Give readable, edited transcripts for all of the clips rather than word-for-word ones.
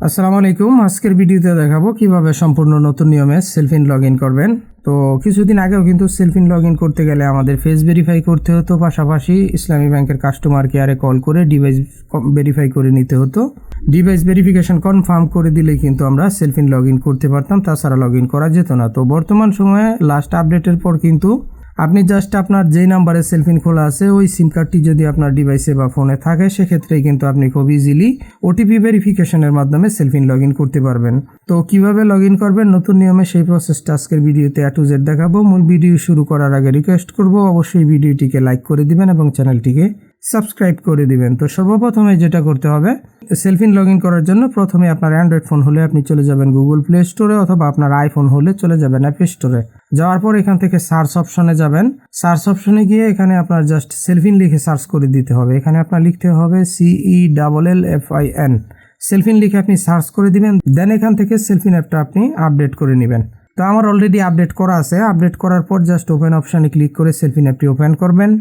আসসালামু আলাইকুম। আজকের ভিডিওতে দেখাবো কিভাবে সম্পূর্ণ নতুন নিয়মে সেলফিন লগ ইন করবেন। তো কিছুদিন আগেও কিন্তু সেলফিন লগ ইন করতে গেলে আমাদের ফেস ভেরিফাই করতে হতো, পাশাপাশি ইসলামী ব্যাংকের কাস্টমার কেয়ারে কল করে ডিভাইস ভেরিফাই করে নিতে হতো। ডিভাইস ভেরিফিকেশন কনফার্ম করে দিলে কিন্তু আমরা সেলফিন লগ ইন করতে পারতাম, তাছাড়া লগ ইন করা যেত না। তো বর্তমান সময়ে লাস্ট আপডেটের পর কিন্তু আপনি জাস্ট আপনার যেই নাম্বারে সেলফিন খোলা আছে ওই সিম কার্ডটি যদি আপনার ডিভাইসে বা ফোনে থাকে, সেক্ষেত্রে কিন্তু আপনি খুব ইজিলি ওটিপি ভেরিফিকেশনের মাধ্যমে সেলফিন লগ ইন করতে পারবেন। তো কিভাবে লগ ইন করবেন নতুন নিয়মে, সেই প্রসেসটা আজকের ভিডিওতে A to Z দেখাবো। মূল ভিডিও শুরু করার আগে রিকোয়েস্ট করব, অবশ্যই ভিডিওটিকে লাইক করে দিবেন এবং চ্যানেলটিকে সাবস্ক্রাইব করে দিবেন। তো সর্বপ্রথমে যেটা করতে হবে, সেলফিন লগ ইন করার জন্য প্রথমে আপনার অ্যান্ড্রয়েড ফোন হলে আপনি চলে যাবেন গুগল প্লে স্টোরে, অথবা আপনার আইফোন হলে চলে যাবেন অ্যাপ স্টোরে। যাওয়ার পর এখান থেকে সার্চ অপশনে যাবেন। সার্চ অপশনে গিয়ে এখানে আপনার জাস্ট সেলফিন লিখে সার্চ করে দিতে হবে। এখানে আপনার লিখতে হবে CELLFIN। সেলফিন লিখে আপনি সার্চ করে দিবেন। দেন এখান থেকে সেলফিন অ্যাপটা আপনি আপডেট করে নেবেন। তো আমার অলরেডি আপডেট করা আছে। আপডেট করার পর জাস্ট ওপেন অপশানে ক্লিক করে সেলফিন অ্যাপটি ওপেন করবেন।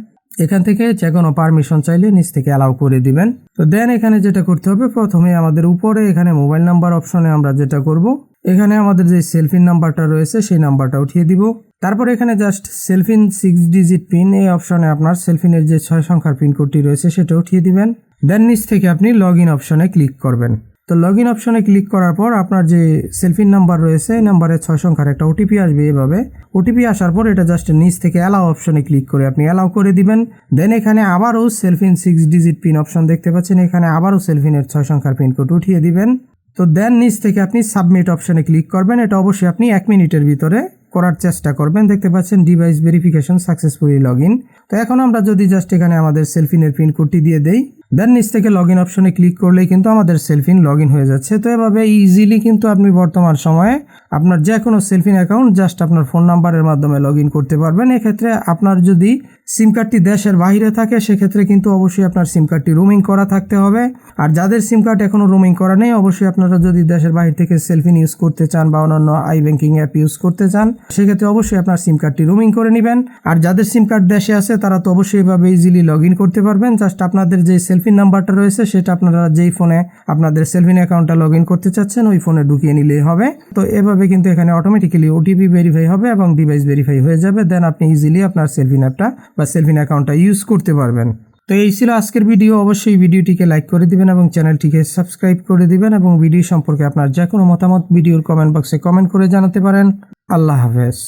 এখান থেকে যে কোনো পারমিশন চাইলে নিচ থেকে অ্যালাউ করে দিবেন। তো দেন এখানে যেটা করতে হবে, প্রথমে আমাদের উপরে এখানে মোবাইল নাম্বার অপশনে আমরা যেটা করব, এখানে আমাদের যে সেলফিন নাম্বারটা রয়েছে সেই নাম্বারটা উঠিয়ে দিব। তারপর এখানে জাস্ট সেলফিন 6 ডিজিট পিন, এই অপশনে আপনার সেলফিনের যে 6 সংখ্যার পিনকোডটি রয়েছে সেটা উঠিয়ে দিবেন। দেন নিচ থেকে আপনি লগ ইন অপশনে ক্লিক করবেন। তো লগ ইন অপশনে ক্লিক করার পর আপনার যে সেলফিন নাম্বার রয়েছে এই নাম্বারে 6 সংখ্যার একটা ওটিপি আসবে। এভাবে ওটিপি আসার পর এটা জাস্ট নিচ থেকে অ্যালাউ অপশনে ক্লিক করে আপনি অ্যালাউ করে দিবেন। দেন এখানে আবারও সেলফিন 6 ডিজিট পিন অপশন দেখতে পাচ্ছেন, এখানে আবারও সেলফিনের 6 সংখ্যার পিনকোড উঠিয়ে দিবেন। তো দেন নিচ থেকে আপনি সাবমিট অপশনে ক্লিক করবেন। এটা অবশ্যই আপনি 1 মিনিটের ভিতরে করার চেষ্টা করবেন। দেখতে পাচ্ছেন device verification successfully log in. তো এখন আমরা যদি জাস্ট এখানে আমাদের সেলফিনের পিনকোডটি দিয়ে দেই, দেন নিচ থেকে লগ ইন অপশনে ক্লিক করলেই কিন্তু আমাদের সেলফিন লগ ইন হয়ে যাচ্ছে। তো এভাবে ইজিলি কিন্তু আপনি বর্তমান সময়ে আপনার যে কোনো সেলফিন অ্যাকাউন্ট জাস্ট আপনার ফোন নাম্বারের মাধ্যমে লগ ইন করতে পারবেন। এক্ষেত্রে আপনার যদি সিম কার্ডটি দেশের বাইরে থাকে, সেক্ষেত্রে কিন্তু অবশ্যই আপনার সিম কার্ডটি রোমিং করা থাকতে হবে। আর যাদের সিম কার্ড এখনও রোমিং করা নেই, অবশ্যই আপনারা যদি দেশের বাইরে থেকে সেলফিন ইউজ করতে চান বা অন্যান্য আই ব্যাংকিং অ্যাপ ইউজ করতে চান, সেক্ষেত্রে অবশ্যই আপনার সিম কার্ডটি রোমিং করে নেবেন। আর যাদের সিম কার্ড দেশে আছে তারা তো অবশ্যই এভাবে ইজিলি লগ ইন করতে পারবেন। জাস্ট আপনাদের যে সেলফিন নাম্বারটা রয়েছে সেটা আপনারা যেই ফোনে আপনাদের সেলফিন অ্যাকাউন্টটা লগ ইন করতে চাচ্ছেন ওই ফোনে ঢুকিয়ে নিলেই হবে। তো এভাবে কিন্তু এখানে অটোমেটিক্যালি ওটিপি ভেরিফাই হবে এবং ডিভাইস ভেরিফাই হয়ে যাবে। দেন আপনি ইজিলি আপনার সেলফিন অ্যাপটা বা সেলফিন অ্যাকাউন্টটা ইউজ করতে পারবেন। তো এই ছিল আজকের ভিডিও। অবশ্যই ভিডিওটিকে লাইক করে দিবেন এবং চ্যানেলটিকে সাবস্ক্রাইব করে দিবেন, এবং ভিডিও সম্পর্কে আপনার যে কোনো মতামত ভিডিওর কমেন্ট বক্সে কমেন্ট করে জানাতে পারেন। আল্লাহ হাফেজ।